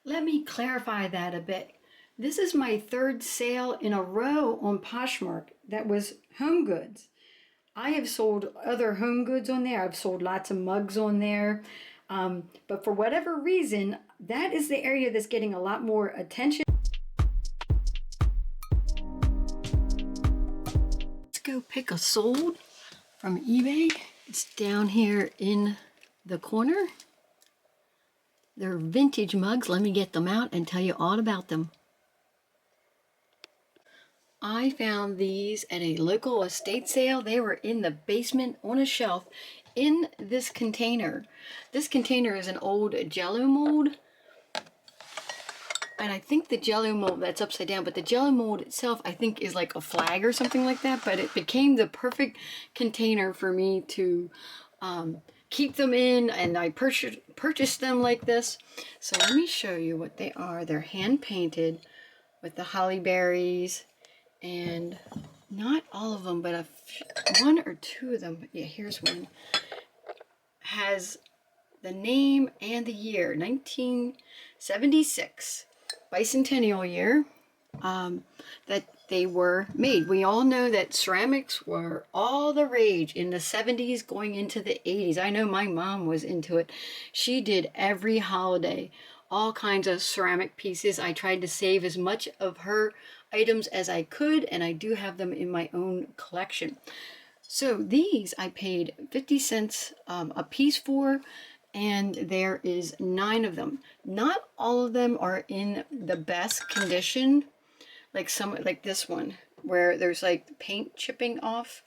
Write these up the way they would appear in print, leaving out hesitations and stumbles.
Let me clarify that a bit. This is my third sale in a row on Poshmark that was home goods. I have sold other home goods on there. I've sold lots of mugs on there. But for whatever reason, that is the area that's getting a lot more attention. Let's go pick a sold from eBay. It's down here in the corner. They're vintage mugs. Let me get them out and tell you all about them. I found these at a local estate sale. They were in the basement on a shelf in this container. This container is an old Jello mold. And I think the Jello mold, that's upside down, but the Jello mold itself I think is like a flag or something like that. But it became the perfect container for me to keep them in, and I purchased them like this. So let me show you what they are. They're hand painted with the holly berries. And not all of them, but one or two of them, yeah, here's one, has the name and the year, 1976, bicentennial year, that they were made. We all know that ceramics were all the rage in the 70s going into the 80s. I know my mom was into it. She did every holiday, all kinds of ceramic pieces. I tried to save as much of her items as I could, and I do have them in my own collection. So these I paid 50 cents a piece for, and there is 9 of them. Not all of them are in the best condition, like this one where there's like paint chipping off.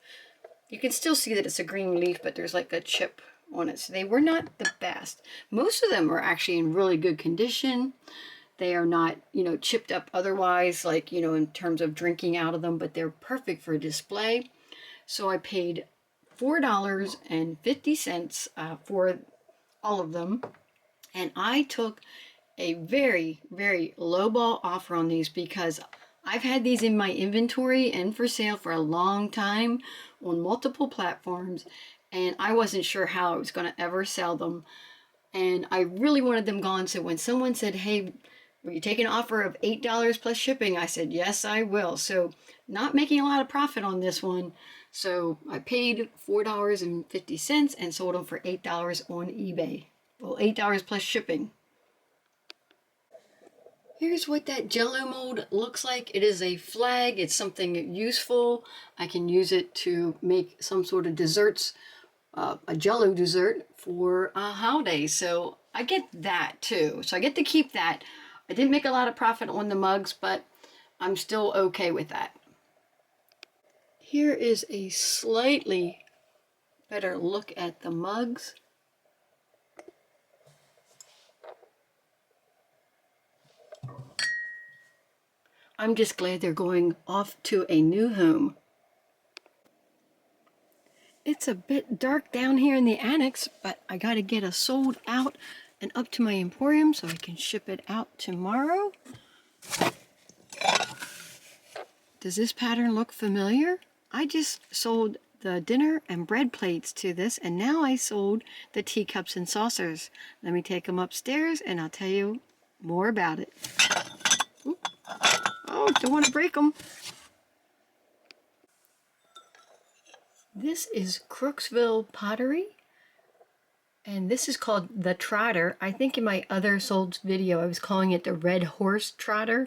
You can still see that it's a green leaf, but there's like a chip on it. So they were not the best. Most of them are actually in really good condition. They are not, you know, chipped up otherwise, like, you know, in terms of drinking out of them, but they're perfect for display. So I paid $4.50 for all of them. And I took a very, very lowball offer on these because I've had these in my inventory and for sale for a long time on multiple platforms, and I wasn't sure how I was going to ever sell them. And I really wanted them gone. So when someone said, hey, will you take an offer of $8 plus shipping? I said, yes, I will. So not making a lot of profit on this one. So I paid $4.50 and sold them for $8 on eBay. Well, $8 plus shipping. Here's what that Jello mold looks like. It is a flag. It's something useful. I can use it to make some sort of desserts, a Jello dessert for a holiday. So I get that too. So I get to keep that. I didn't make a lot of profit on the mugs, but I'm still okay with that. Here is a slightly better look at the mugs. I'm just glad they're going off to a new home. It's a bit dark down here in the annex, but I got to get it sold out and up to my emporium so I can ship it out tomorrow. Does this pattern look familiar? I just sold the dinner and bread plates to this, and now I sold the teacups and saucers. Let me take them upstairs and I'll tell you more about it. Oop. Oh, don't want to break them. This is Crooksville pottery, and this is called the Trotter. I think in my other SOLDS video I was calling it the Red Horse Trotter,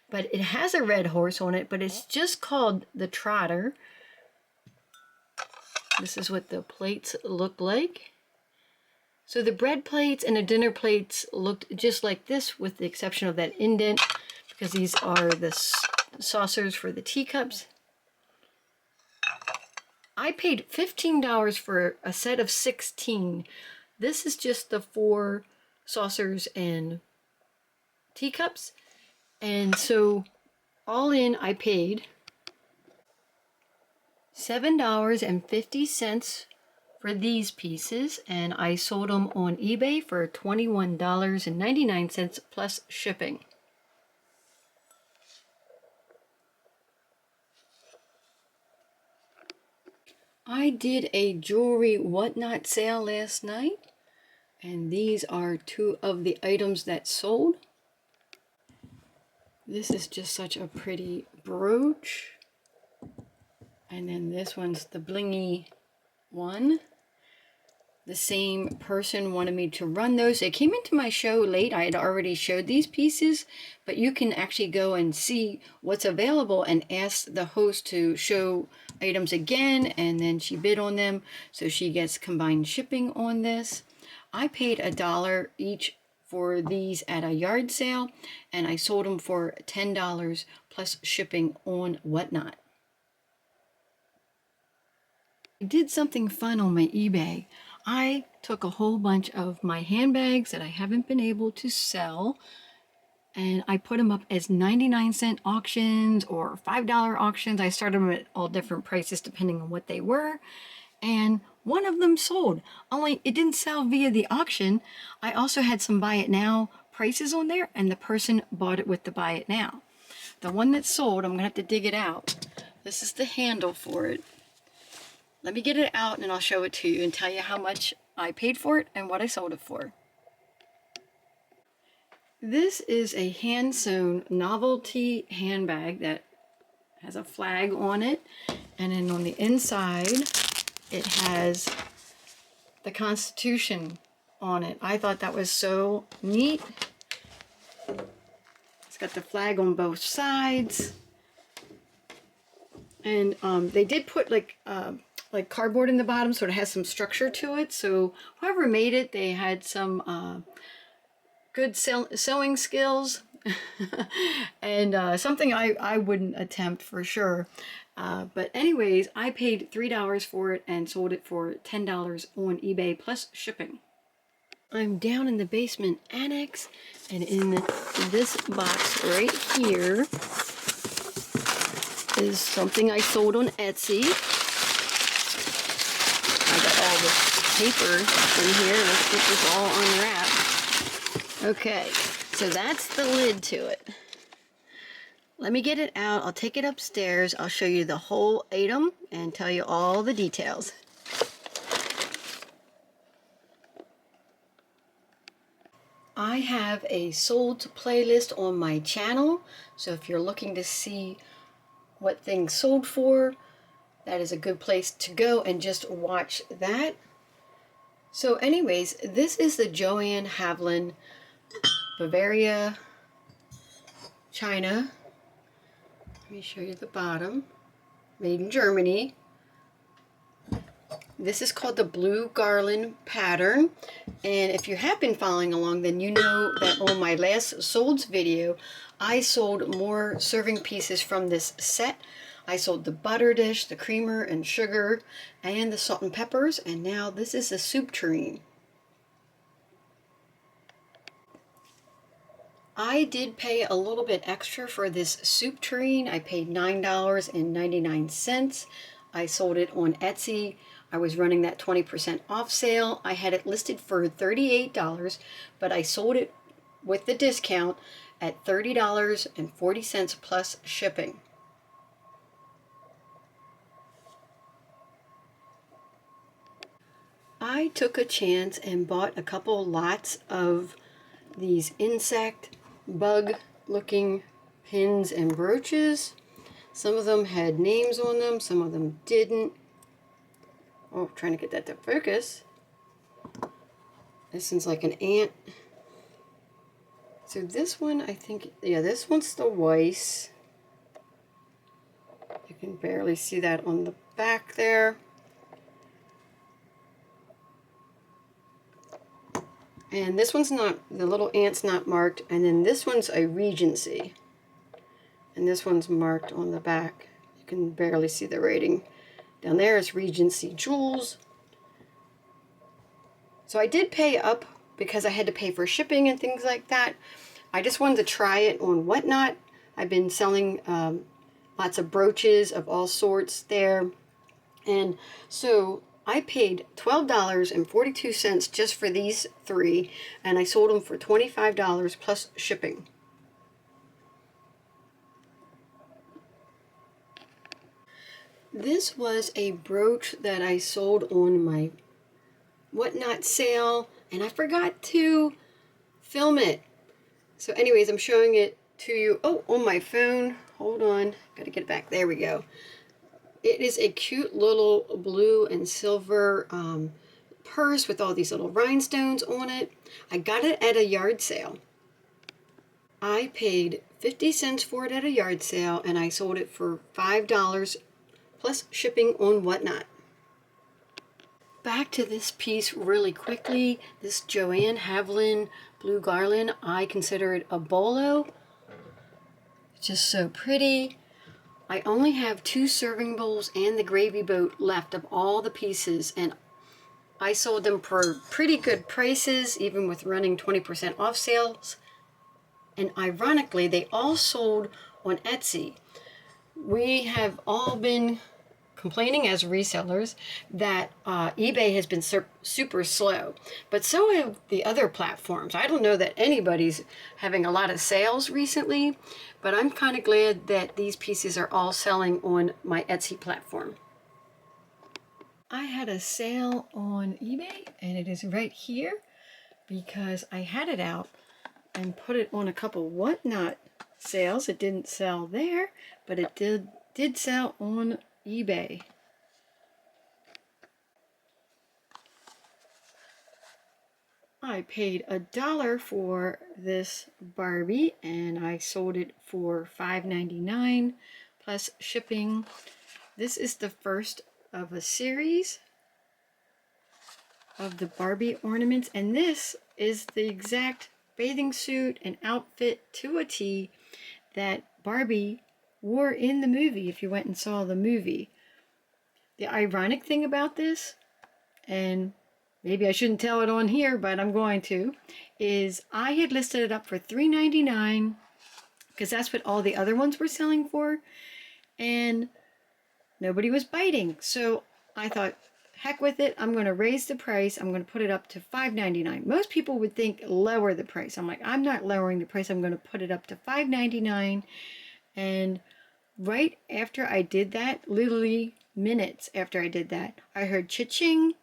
but it has a red horse on it, but it's just called the Trotter. This is what the plates look like. So the bread plates and the dinner plates looked just like this, with the exception of that indent, because these are the saucers for the teacups. I paid $15 for a set of 16. This is just the 4 saucers and teacups. And so all in I paid $7.50 for these pieces, and I sold them on eBay for $21.99 plus shipping. I did a jewelry whatnot sale last night, and these are 2 of the items that sold. This is just such a pretty brooch. And then this one's the blingy one. The same person wanted me to run those. They came into my show late. I had already showed these pieces, but you can actually go and see what's available and ask the host to show items again, and then she bid on them, so she gets combined shipping on this. I paid $1 each for these at a yard sale, and I sold them for $10 plus shipping on Whatnot. I did something fun on my eBay. I took a whole bunch of my handbags that I haven't been able to sell, and I put them up as 99-cent auctions or $5 auctions. I started them at all different prices depending on what they were, and one of them sold. Only it didn't sell via the auction. I also had some buy it now prices on there, and the person bought it with the buy it now. The one that sold, I'm gonna have to dig it out. This is the handle for it. Let me get it out and I'll show it to you and tell you how much I paid for it and what I sold it for. This is a hand-sewn novelty handbag that has a flag on it, and then on the inside it has the Constitution on it. I thought that was so neat. It's got the flag on both sides, and they did put like cardboard in the bottom, so it has some structure to it. So whoever made it, they had some good sewing skills and something I wouldn't attempt for sure. But anyways, I paid $3 for it and sold it for $10 on eBay plus shipping. I'm down in the basement annex, and in this box right here is something I sold on Etsy. I got all the paper in here. Let's get this all unwrapped. Okay, so that's the lid to it. Let me get it out. I'll take it upstairs. I'll show you the whole item and tell you all the details. I have a sold playlist on my channel, so if you're looking to see what things sold for, that is a good place to go and just watch that. So anyways, this is the Joanne Havlin Bavaria China. Let me show you the bottom. Made in Germany. This is called the Blue Garland pattern. And if you have been following along, then you know that on my last SOLDS video, I sold more serving pieces from this set. I sold the butter dish, the creamer and sugar, and the salt and peppers, and now this is a soup tureen. I did pay a little bit extra for this soup tureen. I paid $9.99. I sold it on Etsy. I was running that 20% off sale. I had it listed for $38, but I sold it with the discount at $30.40 plus shipping. I took a chance and bought a couple lots of these insect bug looking pins and brooches. Some of them had names on them, some of them didn't. Oh, trying to get that to focus. This one's like an ant. So this one, I think, yeah, this one's the Weiss. You can barely see that on the back there. And this one's not, the little ant's not marked. And then this one's a Regency. And this one's marked on the back. You can barely see the rating. Down there is Regency Jewels. So I did pay up because I had to pay for shipping and things like that. I just wanted to try it on Whatnot. I've been selling lots of brooches of all sorts there. And so I paid $12.42 just for these three, and I sold them for $25 plus shipping. This was a brooch that I sold on my Whatnot sale, and I forgot to film it. So anyways, I'm showing it to you. Oh, on my phone. Hold on. Gotta get it back. There we go. It is a cute little blue and silver purse with all these little rhinestones on it. I got it at a yard sale. I paid 50 cents for it at a yard sale, and I sold it for $5 plus shipping on whatnot. Back to this piece really quickly. This Joanne Haviland blue garland, I consider it a bolo. It's just so pretty. I only have 2 serving bowls and the gravy boat left of all the pieces, and I sold them for pretty good prices, even with running 20% off sales. And ironically, they all sold on Etsy. We have all been complaining as resellers that eBay has been super slow, but so have the other platforms. I don't know that anybody's having a lot of sales recently, but I'm kind of glad that these pieces are all selling on my Etsy platform. I had a sale on eBay, and it is right here because I had it out and put it on a couple whatnot sales. It didn't sell there, but it did sell on eBay. I paid $1 for this Barbie, and I sold it for $5.99 plus shipping. This is the first of a series of the Barbie ornaments, and this is the exact bathing suit and outfit to a T that Barbie wore in the movie, if you went and saw the movie. The ironic thing about this, and maybe I shouldn't tell it on here, but I'm going to, is I had listed it up for $3.99 because that's what all the other ones were selling for, and nobody was biting. So I thought, heck with it, I'm going to raise the price. I'm going to put it up to $5.99. Most people would think lower the price. I'm like, I'm not lowering the price. I'm going to put it up to $5.99. And right after I did that, literally minutes after I did that, I heard cha-ching,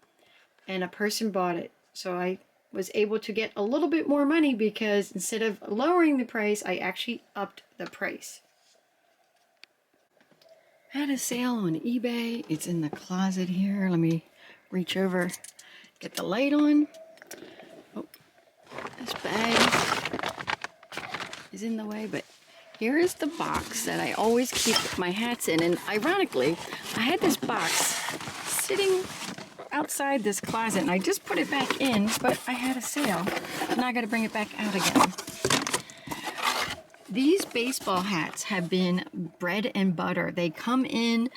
and a person bought it. So I was able to get a little bit more money because instead of lowering the price, I actually upped the price. Had a sale on eBay. It's in the closet here. Let me reach over, get the light on. Oh, this bag is in the way, but here is the box that I always keep my hats in. And ironically, I had this box sitting outside this closet, and I just put it back in, but I had a sale, and I got to bring it back out again. These baseball hats have been bread and butter. They come in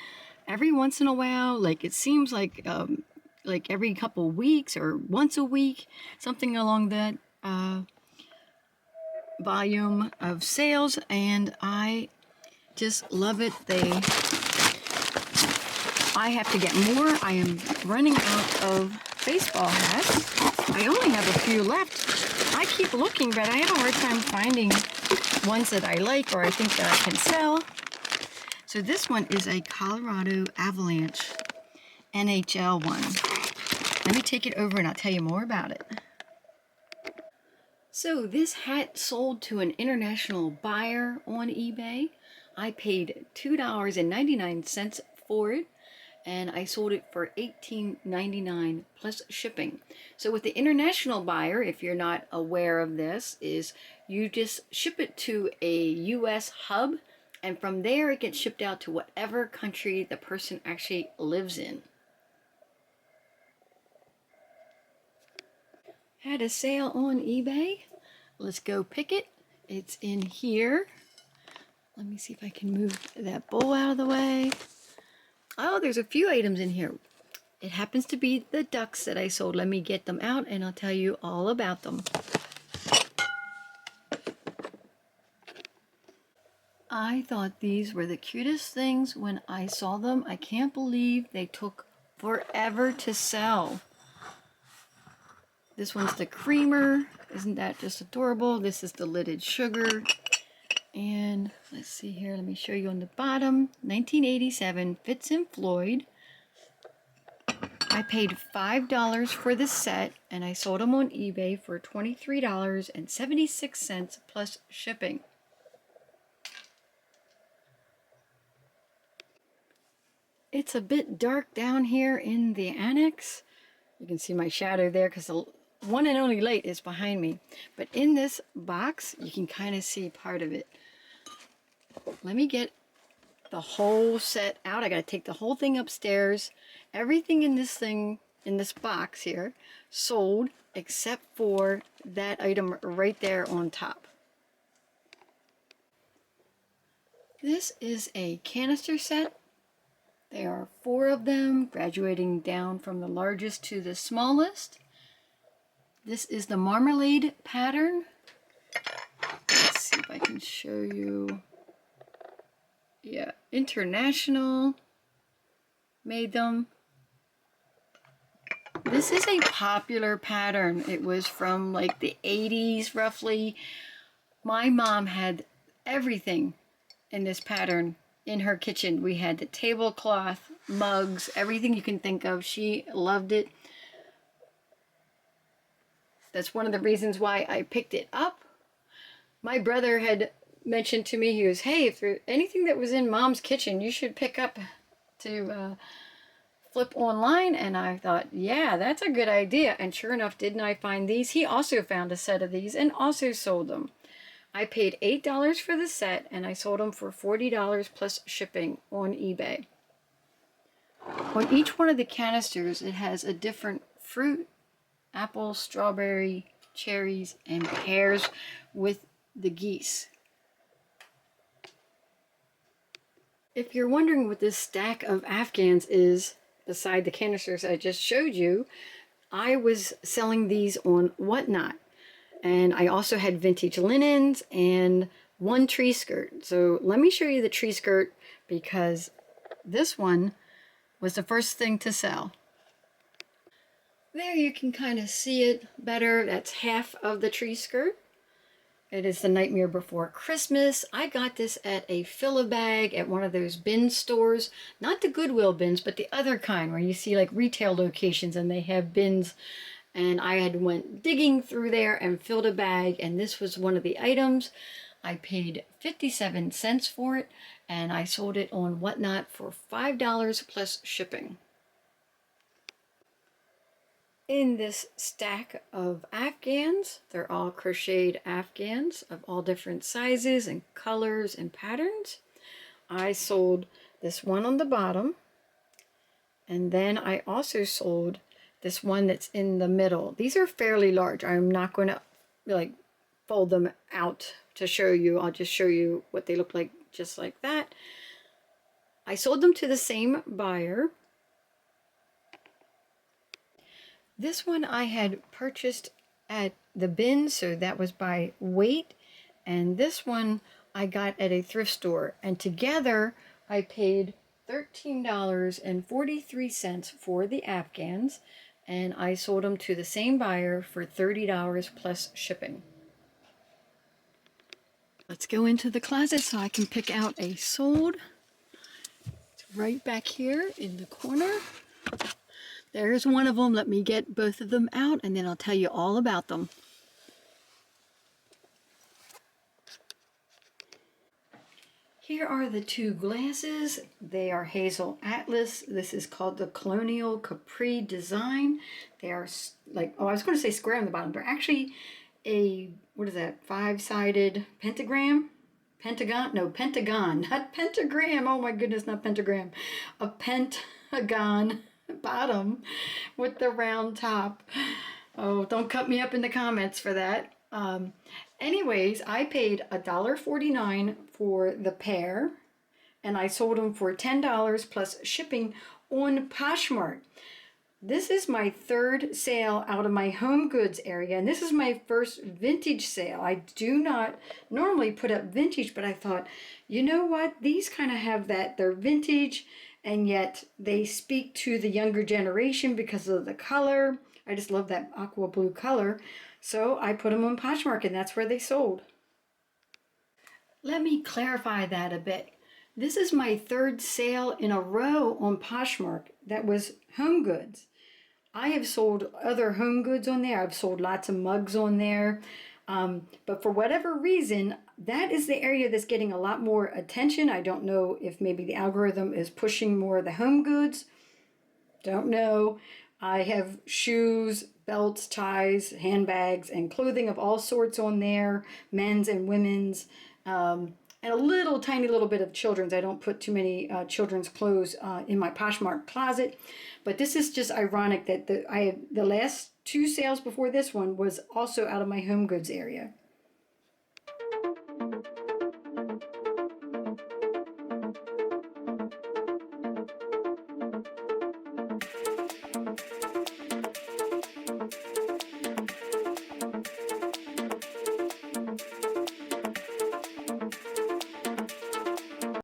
every once in a while, like it seems like every couple weeks or once a week, something along that volume of sales, and I just love it. I have to get more. I am running out of baseball hats. I only have a few left. I keep looking, but I have a hard time finding ones that I like or I think that I can sell. So this one is a Colorado Avalanche NHL one. Let me take it over and I'll tell you more about it. So this hat sold to an international buyer on eBay. I paid $2.99 for it, and I sold it for $18.99 plus shipping. So with the international buyer, if you're not aware of this, is you just ship it to a US hub, and from there it gets shipped out to whatever country the person actually lives in. Had a sale on eBay. Let's go pick it. It's in here. Let me see if I can move that bowl out of the way. Oh, there's a few items in here. It happens to be the ducks that I sold. Let me get them out and I'll tell you all about them. I thought these were the cutest things when I saw them. I can't believe they took forever to sell. This one's the creamer. Isn't that just adorable? This is the lidded sugar. And let's see here, let me show you on the bottom. 1987 Fitz and Floyd. I paid $5 for this set, and I sold them on eBay for $23.76 plus shipping. It's a bit dark down here in the annex. You can see my shadow there because the one and only light is behind me. But in this box, you can kind of see part of it. Let me get the whole set out. I got to take the whole thing upstairs. Everything in this box here, sold except for that item right there on top. This is a canister set. There are 4 of them, graduating down from the largest to the smallest. This is the marmalade pattern. Let's see if I can show you. Yeah, International made them. This is a popular pattern. It was from like the 80s roughly. My mom had everything in this pattern in her kitchen. We had the tablecloth, mugs, everything you can think of. She loved it. That's one of the reasons why I picked it up. My brother had mentioned to me, he goes, hey, if there's anything that was in Mom's kitchen, you should pick up to flip online. And I thought, yeah, that's a good idea. And sure enough, didn't I find these? He also found a set of these and also sold them. I paid $8 for the set and I sold them for $40 plus shipping on eBay. On each one of the canisters, it has a different fruit: apple, strawberry, cherries, and pears with the geese. If you're wondering what this stack of Afghans is, beside the canisters I just showed you, I was selling these on Whatnot. And I also had vintage linens and one tree skirt. So let me show you the tree skirt because this one was the first thing to sell. There you can kind of see it better. That's half of the tree skirt. It is the Nightmare Before Christmas. I got this at a fill-a-bag at one of those bin stores. Not the Goodwill bins, but the other kind where you see like retail locations and they have bins. And I had went digging through there and filled a bag. And this was one of the items. I paid 57 cents for it. And I sold it on Whatnot for $5 plus shipping. In this stack of Afghans, they're all crocheted Afghans of all different sizes and colors and patterns. I sold this one on the bottom, and then I also sold this one that's in the middle. These are fairly large. I'm not going to like fold them out to show you. I'll just show you what they look like just like that. I sold them to the same buyer. This one I had purchased at the bin, so that was by weight. And this one I got at a thrift store. And together I paid $13.43 for the Afghans. And I sold them to the same buyer for $30 plus shipping. Let's go into the closet so I can pick out a sold. It's right back here in the corner. There's one of them. Let me get both of them out and then I'll tell you all about them. Here are the 2 glasses. They are Hazel Atlas. This is called the Colonial Capri Design. They are like, oh, I was going to say square on the bottom. They're actually a, what is that, 5-sided pentagram? Pentagon? No, pentagon, not pentagram. Oh my goodness, not pentagram. A pentagon bottom with the round top. Oh, don't cut me up in the comments for that. Anyways, I paid $1.49 for the pair and I sold them for $10 plus shipping on Poshmark. This is my 3rd sale out of my home goods area, and this is my first vintage sale. I do not normally put up vintage, but I thought, you know what? These kind of have that, they're vintage, and yet they speak to the younger generation because of the color. I just love that aqua blue color. So I put them on Poshmark, and that's where they sold. Let me clarify that a bit. This is my 3rd sale in a row on Poshmark that was home goods. I have sold other home goods on there. I've sold lots of mugs on there. But for whatever reason, that is the area that's getting a lot more attention. I don't know if maybe the algorithm is pushing more of the home goods. Don't know. I have shoes, belts, ties, handbags, and clothing of all sorts on there, men's and women's, and a little tiny little bit of children's. I don't put too many children's clothes in my Poshmark closet, but this is just ironic that the last two sales before this one was also out of my home goods area.